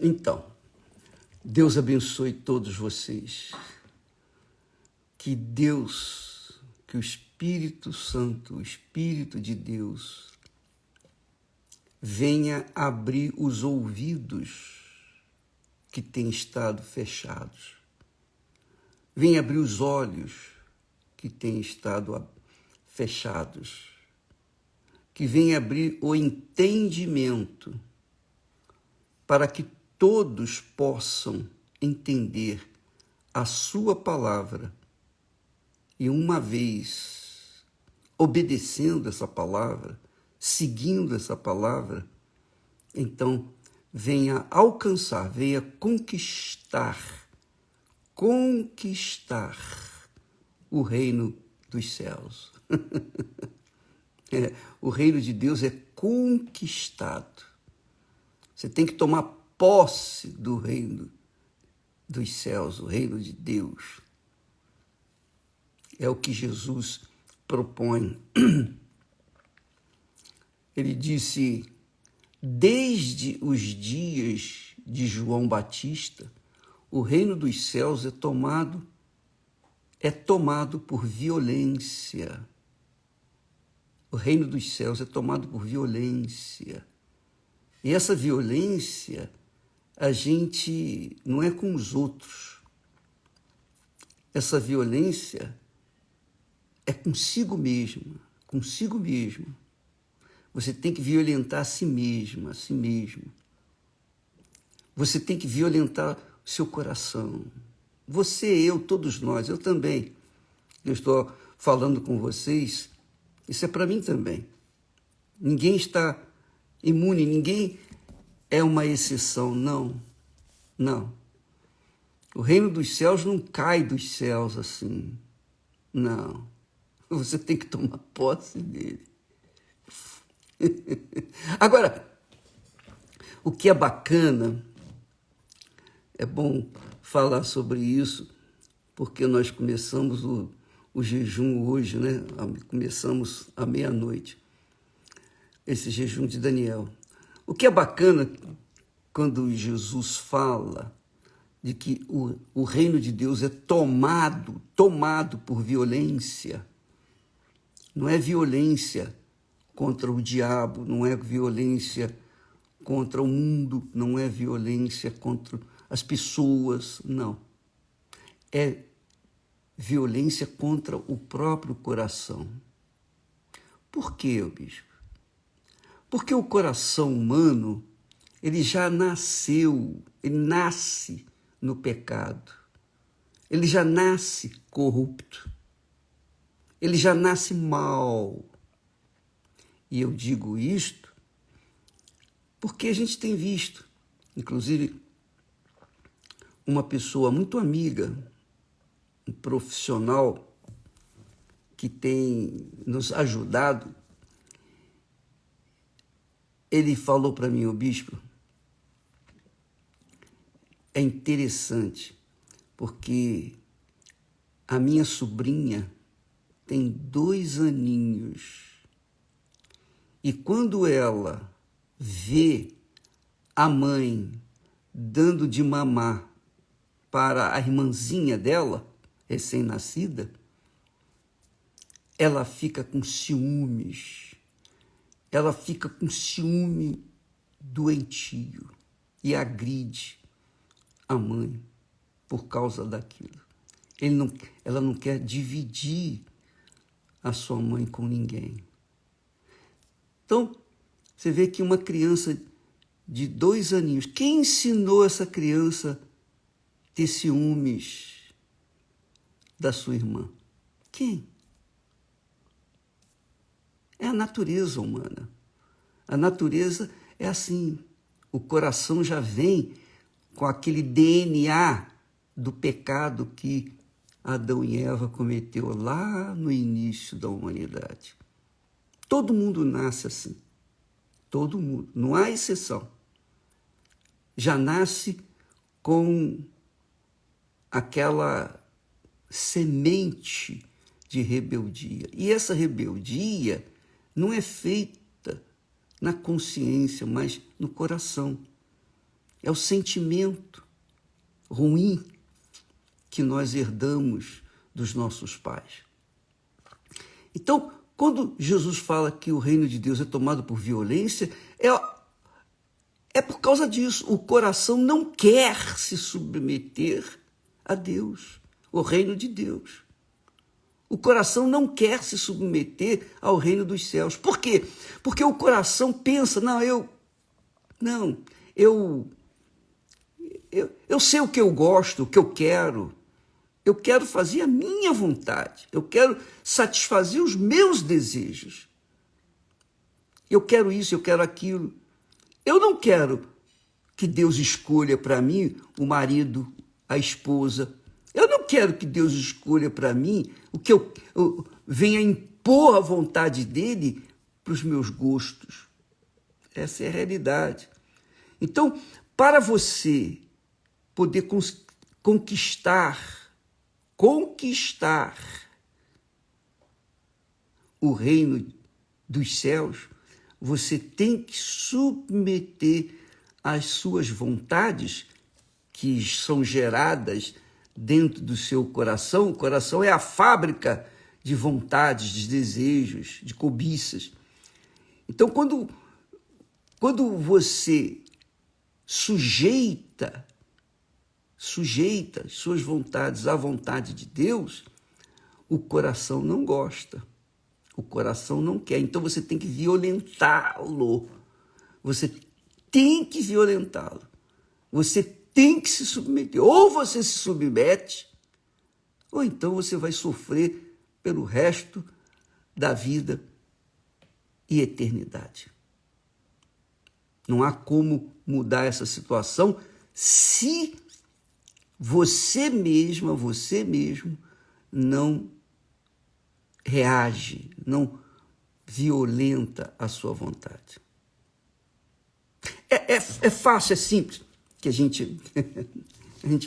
Então, Deus abençoe todos vocês. Que Deus, que o Espírito Santo, o Espírito de Deus, venha abrir os ouvidos que têm estado fechados. Venha abrir os olhos que têm estado fechados. Que venha abrir o entendimento para que todos possam entender a sua palavra e, uma vez obedecendo essa palavra, seguindo essa palavra, então venha alcançar, venha conquistar o reino dos céus. O reino de Deus é conquistado. Você tem que tomar posse do reino dos céus, o reino de Deus. É o que Jesus propõe. Ele disse, desde os dias de João Batista, o reino dos céus é tomado por violência. O reino dos céus é tomado por violência. E essa violência, a gente não é com os outros. Essa violência é consigo mesmo, consigo mesmo. Você tem que violentar a si mesmo, a si mesmo. Você tem que violentar o seu coração. Você, eu, todos nós, eu também. Eu estou falando com vocês, isso é para mim também. Ninguém está imune, ninguém é uma exceção, não, não. O reino dos céus não cai dos céus assim, não. Você tem que tomar posse dele. Agora, o que é bacana, é bom falar sobre isso, porque nós começamos o jejum hoje, né? Começamos à meia-noite, esse jejum de Daniel. O que é bacana quando Jesus fala de que o reino de Deus é tomado por violência. Não é violência contra o diabo, não é violência contra o mundo, não é violência contra as pessoas, não. É violência contra o próprio coração. Por quê, bispo? Porque o coração humano, ele já nasceu, ele nasce no pecado. Ele já nasce corrupto. Ele já nasce mal. E eu digo isto porque a gente tem visto, inclusive, uma pessoa muito amiga, um profissional que tem nos ajudado. Ele falou para mim, o bispo, é interessante, porque a minha sobrinha tem 2 aninhos. E quando ela vê a mãe dando de mamar para a irmãzinha dela, recém-nascida, ela fica com ciúmes. Ela fica com ciúme doentio e agride a mãe por causa daquilo. Ela não quer dividir a sua mãe com ninguém. Então, você vê que uma criança de 2 aninhos, quem ensinou essa criança a ter ciúmes da sua irmã? Quem? É a natureza humana. A natureza é assim. O coração já vem com aquele DNA do pecado que Adão e Eva cometeu lá no início da humanidade. Todo mundo nasce assim. Todo mundo. Não há exceção. Já nasce com aquela semente de rebeldia. E essa rebeldia não é feita na consciência, mas no coração. É o sentimento ruim que nós herdamos dos nossos pais. Então, quando Jesus fala que o reino de Deus é tomado por violência, é por causa disso. O coração não quer se submeter a Deus, o reino de Deus. O coração não quer se submeter ao reino dos céus. Por quê? Porque o coração pensa, eu sei o que eu gosto, o que eu quero. Eu quero fazer a minha vontade. Eu quero satisfazer os meus desejos. Eu quero isso, eu quero aquilo. Eu não quero que Deus escolha para mim o marido, a esposa. Eu não quero que Deus escolha para mim o que eu venha impor a vontade dele para os meus gostos. Essa é a realidade. Então, para você poder conquistar o reino dos céus, você tem que submeter as suas vontades, que são geradas dentro do seu coração. O coração é a fábrica de vontades, de desejos, de cobiças. Então, quando você sujeita suas vontades à vontade de Deus, o coração não gosta, o coração não quer. Então você tem que violentá-lo, você tem que violentá-lo, você tem que se submeter. Ou você se submete, ou então você vai sofrer pelo resto da vida e eternidade. Não há como mudar essa situação se você mesmo não reage, não violenta a sua vontade. É fácil, é simples, que a gente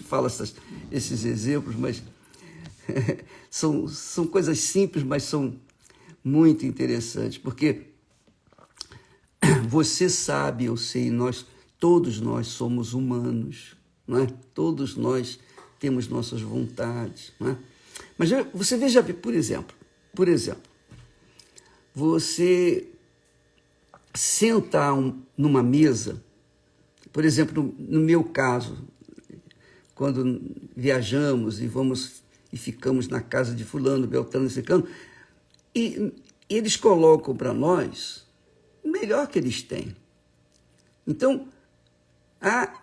fala esses exemplos, mas são coisas simples, mas são muito interessantes, porque você sabe, eu sei, todos nós somos humanos, não é? Todos nós temos nossas vontades, não é? Mas você veja, por exemplo, você senta numa mesa, por exemplo, no meu caso, quando viajamos e ficamos na casa de fulano, beltrano e ciclano, e eles colocam para nós o melhor que eles têm. Então, há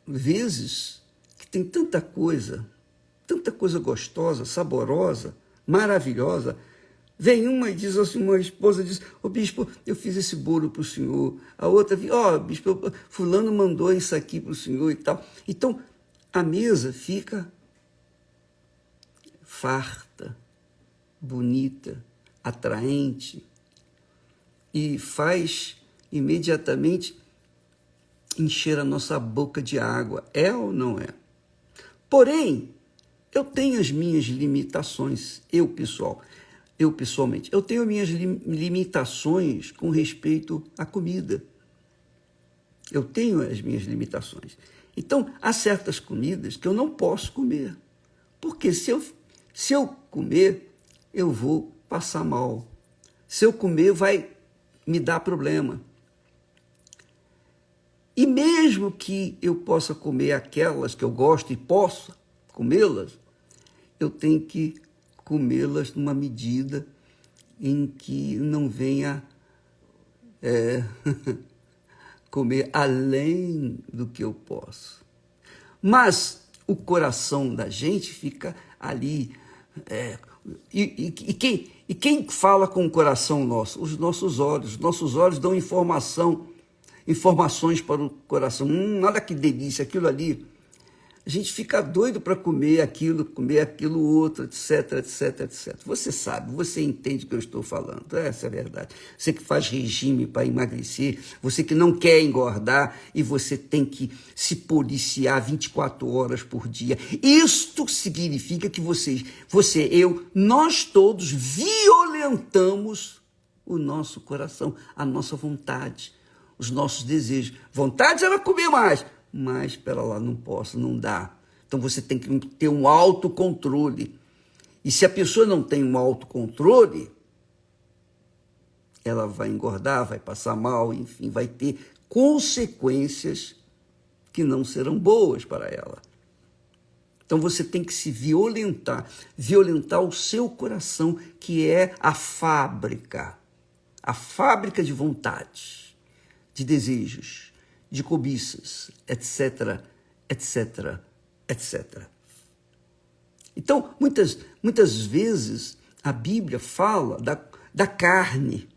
vezes que tem tanta coisa gostosa, saborosa, maravilhosa. Vem uma e diz assim, uma esposa diz, bispo, eu fiz esse bolo para o senhor. A outra, bispo, fulano mandou isso aqui para o senhor e tal. Então, a mesa fica farta, bonita, atraente e faz imediatamente encher a nossa boca de água. É ou não é? Porém, eu tenho as minhas limitações, eu pessoalmente, eu tenho minhas limitações com respeito à comida. Eu tenho as minhas limitações. Então, há certas comidas que eu não posso comer, porque se eu comer, eu vou passar mal. Se eu comer, vai me dar problema. E mesmo que eu possa comer aquelas que eu gosto e possa comê-las, eu tenho que comê-las numa medida em que não venha comer além do que eu posso. Mas o coração da gente fica ali. E quem fala com o coração nosso? Os nossos olhos. Os nossos olhos dão informações para o coração. Olha que delícia, aquilo ali. A gente fica doido para comer aquilo outro, etc, etc, etc. Você sabe, você entende o que eu estou falando. Essa é a verdade. Você que faz regime para emagrecer, você que não quer engordar e você tem que se policiar 24 horas por dia. Isto significa que nós todos violentamos o nosso coração, a nossa vontade, os nossos desejos. Vontade era comer mais. mas espera lá, não posso, não dá. Então você tem que ter um autocontrole. E se a pessoa não tem um autocontrole, ela vai engordar, vai passar mal, enfim, vai ter consequências que não serão boas para ela. Então você tem que se violentar o seu coração, que é a fábrica de vontades, de desejos, de cobiças, etc, etc, etc. Então, muitas vezes, a Bíblia fala da carne.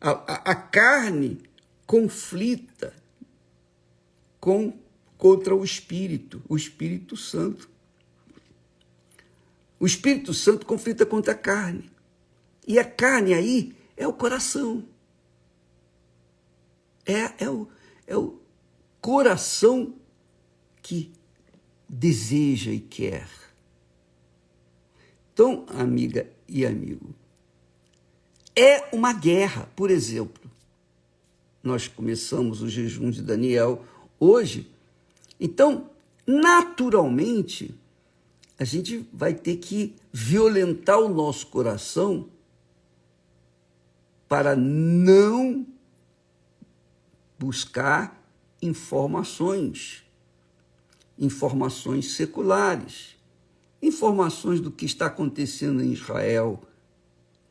A carne conflita contra o Espírito Santo. O Espírito Santo conflita contra a carne. E a carne aí é o coração. É o coração que deseja e quer. Então, amiga e amigo, é uma guerra. Por exemplo, nós começamos o jejum de Daniel hoje, então, naturalmente, a gente vai ter que violentar o nosso coração para não buscar informações seculares, informações do que está acontecendo em Israel,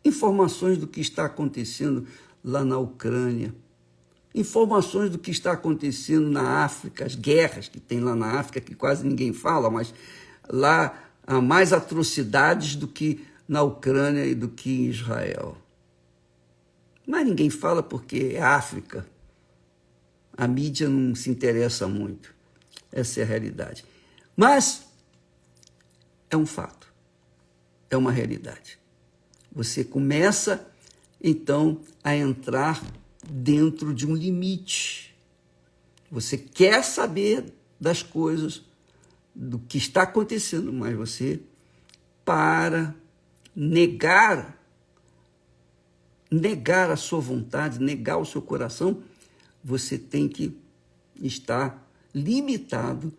informações do que está acontecendo lá na Ucrânia, informações do que está acontecendo na África, as guerras que tem lá na África, que quase ninguém fala, mas lá há mais atrocidades do que na Ucrânia e do que em Israel. Mas ninguém fala porque é África. A mídia não se interessa muito. Essa é a realidade. Mas é um fato, é uma realidade. Você começa, então, a entrar dentro de um limite. Você quer saber das coisas, do que está acontecendo, mas você, para negar a sua vontade, negar o seu coração, você tem que estar limitado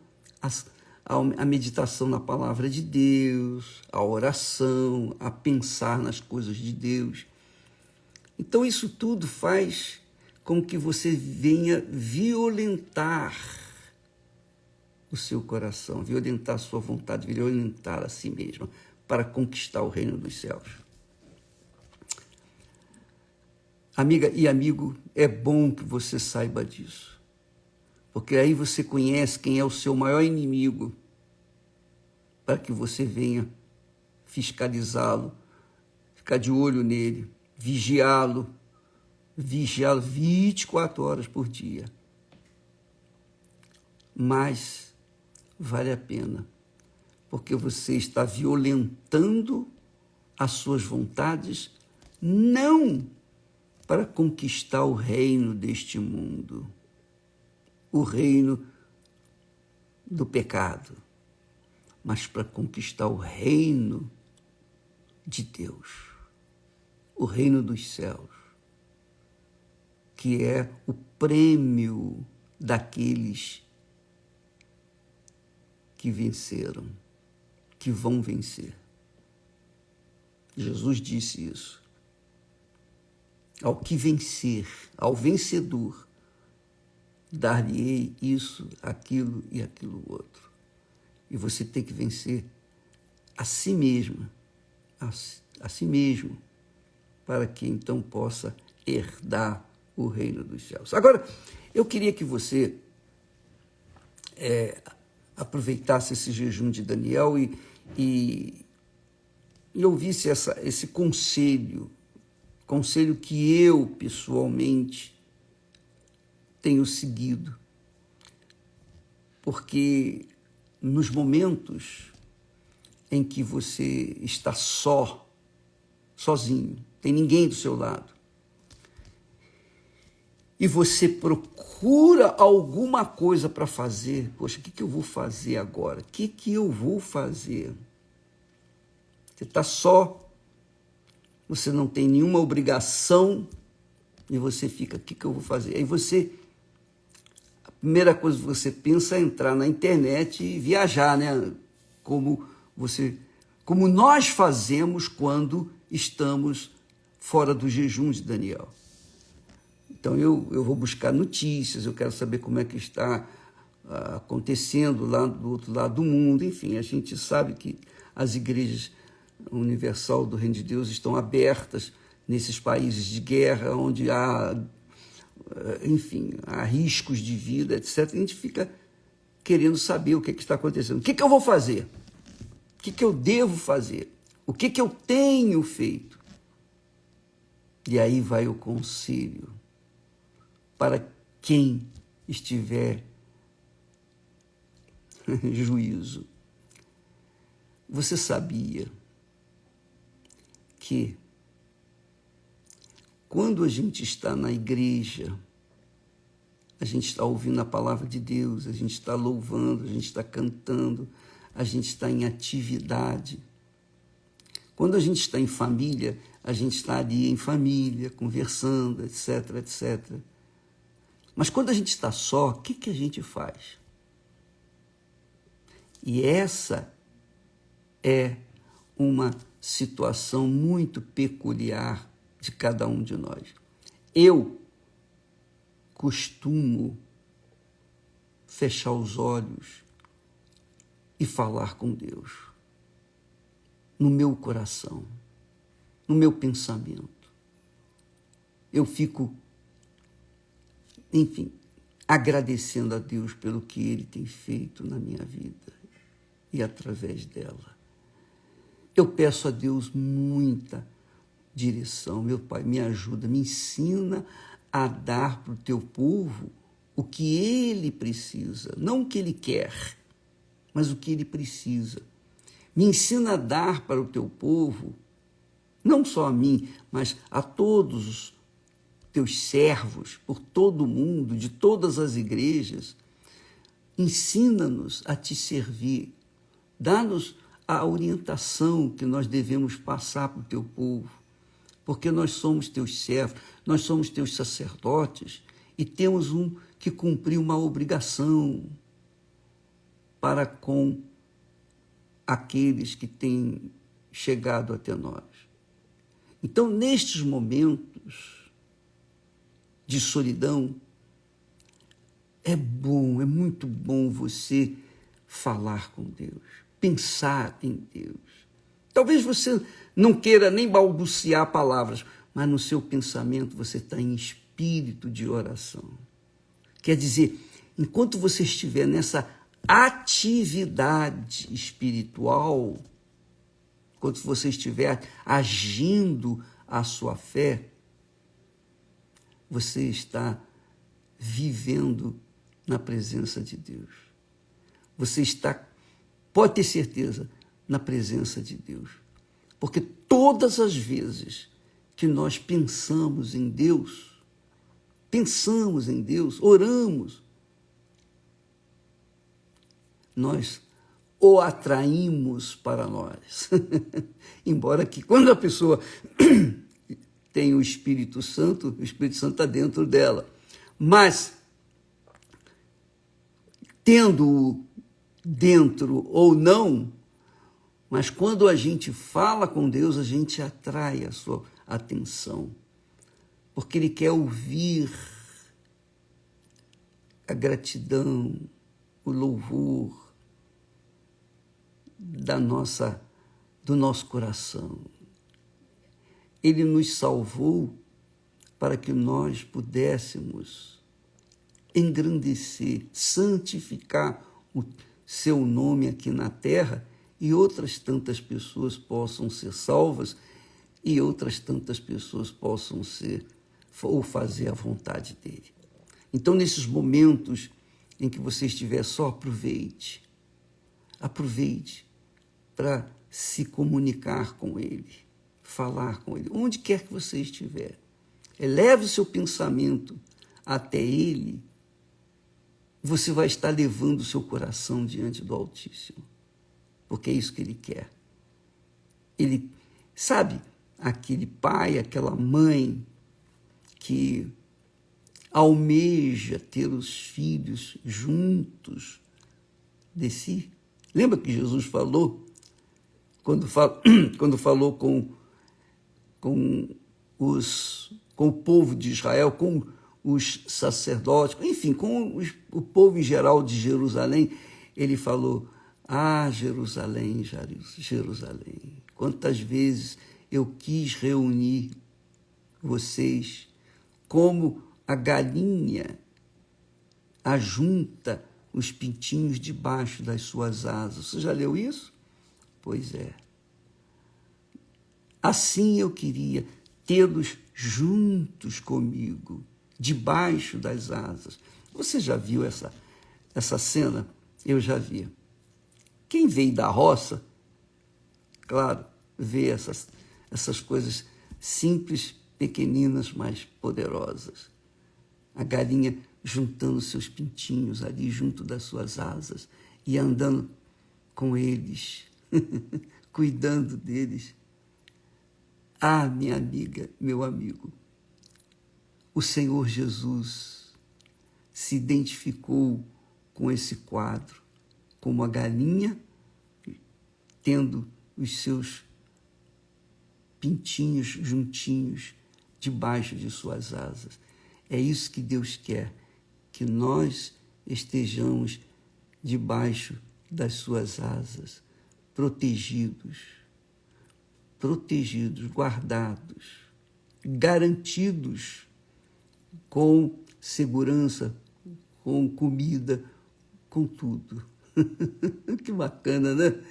à meditação na palavra de Deus, à oração, a pensar nas coisas de Deus. Então, isso tudo faz com que você venha violentar o seu coração, violentar a sua vontade, violentar a si mesmo, para conquistar o reino dos céus. Amiga e amigo, é bom que você saiba disso, porque aí você conhece quem é o seu maior inimigo, para que você venha fiscalizá-lo, ficar de olho nele, vigiá-lo 24 horas por dia. Mas vale a pena, porque você está violentando as suas vontades, não para conquistar o reino deste mundo, o reino do pecado, mas para conquistar o reino de Deus, o reino dos céus, que é o prêmio daqueles que venceram, que vão vencer. Jesus disse isso. Ao que vencer, ao vencedor, dar-lhe-ei isso, aquilo e aquilo outro. E você tem que vencer a si mesma, a si mesmo, para que então possa herdar o reino dos céus. Agora, eu queria que você aproveitasse esse jejum de Daniel e ouvisse esse conselho que eu, pessoalmente, tenho seguido. Porque nos momentos em que você está sozinho, tem ninguém do seu lado, e você procura alguma coisa para fazer, poxa, o que eu vou fazer agora? O que eu vou fazer? Você está só, você não tem nenhuma obrigação, e você fica, o que eu vou fazer? Aí você primeira coisa que você pensa é entrar na internet e viajar, né? Como nós fazemos quando estamos fora do jejum de Daniel. Então eu vou buscar notícias, eu quero saber como é que está acontecendo lá do outro lado do mundo. Enfim, a gente sabe que as igrejas universal do Reino de Deus estão abertas nesses países de guerra, onde há, enfim, há riscos de vida, etc. A gente fica querendo saber o que está acontecendo. O que eu vou fazer? O que eu devo fazer? O que eu tenho feito? E aí vai o conselho para quem estiver juízo. Você sabia que quando a gente está na igreja, a gente está ouvindo a palavra de Deus, a gente está louvando, a gente está cantando, a gente está em atividade. Quando a gente está em família, a gente está ali em família, conversando, etc, etc. Mas quando a gente está só, o que a gente faz? E essa é uma situação muito peculiar de cada um de nós. Eu costumo fechar os olhos e falar com Deus, no meu coração, no meu pensamento. Eu fico, enfim, agradecendo a Deus pelo que Ele tem feito na minha vida e através dela. Eu peço a Deus muita direção. Meu Pai, me ajuda, me ensina a dar para o teu povo o que ele precisa, não o que ele quer, mas o que ele precisa. Me ensina a dar para o teu povo, não só a mim, mas a todos os teus servos, por todo o mundo, de todas as igrejas. Ensina-nos a te servir, dá-nos a orientação que nós devemos passar para o teu povo, porque nós somos teus servos, nós somos teus sacerdotes e temos que cumprir uma obrigação para com aqueles que têm chegado até nós. Então, nestes momentos de solidão, é muito bom você falar com Deus, pensar em Deus. Talvez você não queira nem balbuciar palavras, mas no seu pensamento você está em espírito de oração. Quer dizer, enquanto você estiver nessa atividade espiritual, enquanto você estiver agindo a sua fé, você está vivendo na presença de Deus. Você está, pode ter certeza, na presença de Deus. Porque todas as vezes que nós pensamos em Deus, oramos, nós o atraímos para nós. Embora que quando a pessoa tem o Espírito Santo está dentro dela. Mas, tendo-o dentro ou não, mas quando a gente fala com Deus, a gente atrai a sua atenção, porque Ele quer ouvir a gratidão, o louvor do nosso coração. Ele nos salvou para que nós pudéssemos engrandecer, santificar o seu nome aqui na terra e outras tantas pessoas possam ser salvas e outras tantas pessoas possam ser ou fazer a vontade dele. Então, nesses momentos em que você estiver só, aproveite para se comunicar com ele, falar com ele, onde quer que você estiver. Eleve o seu pensamento até ele, você vai estar levando o seu coração diante do Altíssimo, porque é isso que ele quer. Ele, sabe, aquele pai, aquela mãe que almeja ter os filhos juntos de si. Lembra que Jesus falou, quando falou com o povo de Israel, com os sacerdotes, enfim, com o povo em geral de Jerusalém, ele falou: ah, Jerusalém, Jerusalém, quantas vezes eu quis reunir vocês, como a galinha ajunta os pintinhos debaixo das suas asas. Você já leu isso? Pois é. Assim eu queria tê-los juntos comigo, debaixo das asas. Você já viu essa cena? Eu já vi. Quem veio da roça, claro, vê essas coisas simples, pequeninas, mas poderosas. A galinha juntando seus pintinhos ali junto das suas asas e andando com eles, cuidando deles. Ah, minha amiga, meu amigo, o Senhor Jesus se identificou com esse quadro, como a galinha tendo os seus pintinhos juntinhos debaixo de suas asas. É isso que Deus quer, que nós estejamos debaixo das suas asas, protegidos, guardados, garantidos com segurança, com comida, com tudo. Que bacana, né?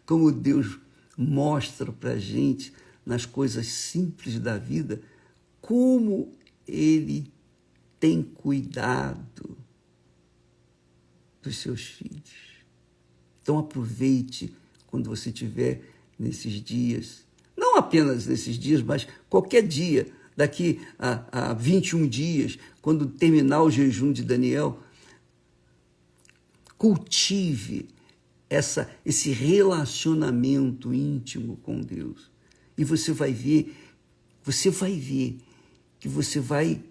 Como Deus mostra para a gente, nas coisas simples da vida, como Ele tem cuidado dos seus filhos. Então aproveite quando você estiver nesses dias, não apenas nesses dias, mas qualquer dia, daqui a 21 dias, quando terminar o jejum de Daniel, cultive esse relacionamento íntimo com Deus. E você vai ver que você vai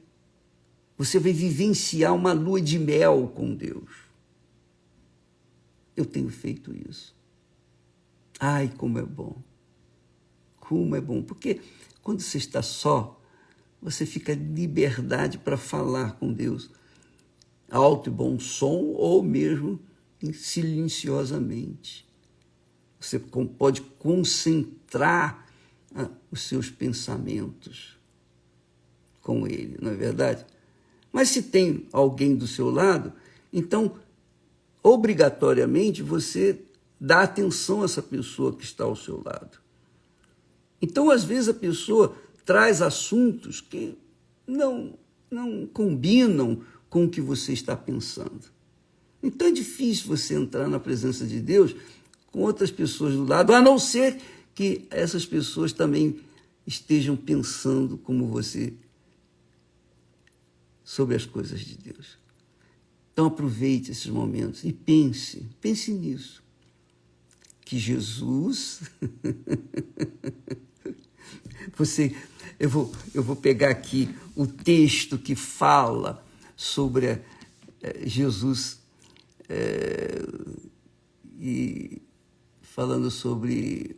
vivenciar uma lua de mel com Deus. Eu tenho feito isso. Ai, como é bom. Como é bom. Porque quando você está só, você fica em liberdade para falar com Deus. Alto e bom som ou mesmo silenciosamente. Você pode concentrar os seus pensamentos com Ele, não é verdade? Mas se tem alguém do seu lado, então, obrigatoriamente, você dá atenção a essa pessoa que está ao seu lado. Então, às vezes, a pessoa traz assuntos que não combinam com o que você está pensando. Então, é difícil você entrar na presença de Deus com outras pessoas do lado, a não ser que essas pessoas também estejam pensando como você sobre as coisas de Deus. Então aproveite esses momentos e pense nisso. Que Jesus... Eu vou pegar aqui o texto que fala sobre Jesus e falando sobre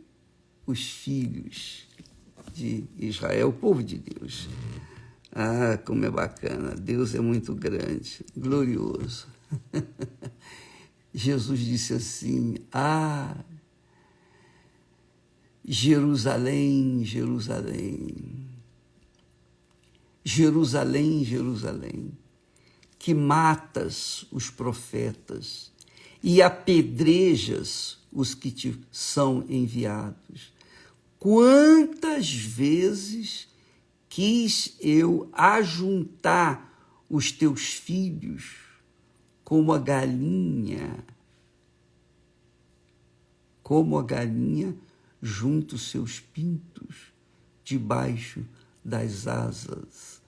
os filhos de Israel, o povo de Deus. Ah, como é bacana, Deus é muito grande, glorioso. Jesus disse assim: ah, Jerusalém, Jerusalém, Jerusalém, Jerusalém, que matas os profetas e apedrejas os que te são enviados. Quantas vezes quis eu ajuntar os teus filhos como a galinha junta os seus pintos debaixo das asas,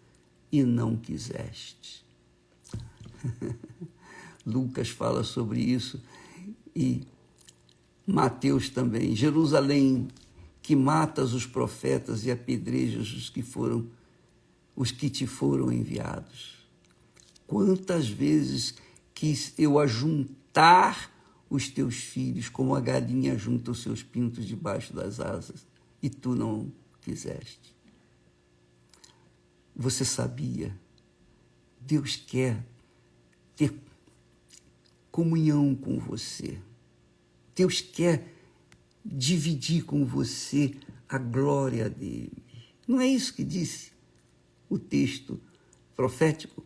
e não quiseste. Lucas fala sobre isso e Mateus também. Jerusalém, que matas os profetas e apedrejas os que te foram enviados. quantas vezes quis eu ajuntar os teus filhos, como a galinha junta os seus pintos debaixo das asas, e tu não quiseste. Você sabia? Deus quer ter comunhão com você. Deus quer dividir com você a glória dele. Não é isso que disse o texto profético?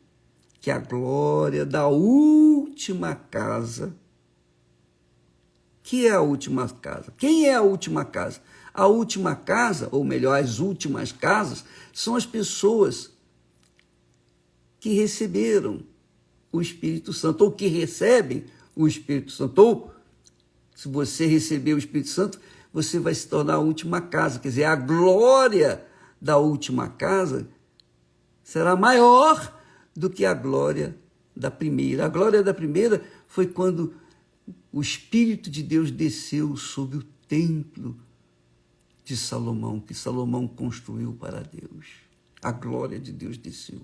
Que a glória da última casa. Que é a última casa? Quem é a última casa? A última casa, ou melhor, as últimas casas, são as pessoas que receberam o Espírito Santo, ou que recebem o Espírito Santo. Ou, se você receber o Espírito Santo, você vai se tornar a última casa. Quer dizer, a glória da última casa será maior do que a glória da primeira. A glória da primeira foi quando o Espírito de Deus desceu sobre o templo de Salomão, que Salomão construiu para Deus. A glória de Deus desceu.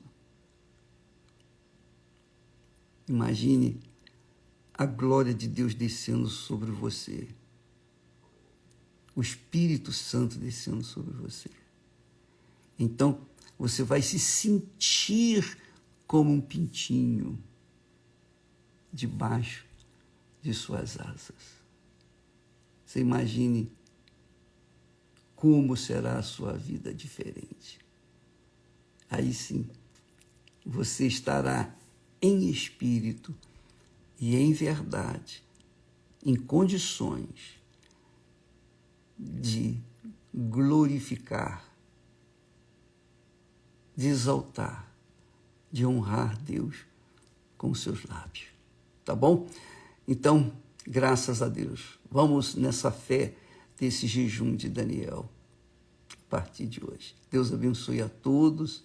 Imagine a glória de Deus descendo sobre você. O Espírito Santo descendo sobre você. Então, você vai se sentir como um pintinho debaixo de suas asas. Você imagine como será a sua vida diferente. Aí sim, você estará em espírito e em verdade, em condições de glorificar, de exaltar, de honrar Deus com seus lábios. Tá bom? Então, graças a Deus, vamos nessa fé desse jejum de Daniel, a partir de hoje. Deus abençoe a todos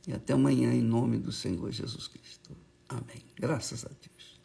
e até amanhã, em nome do Senhor Jesus Cristo. Amém. Graças a Deus.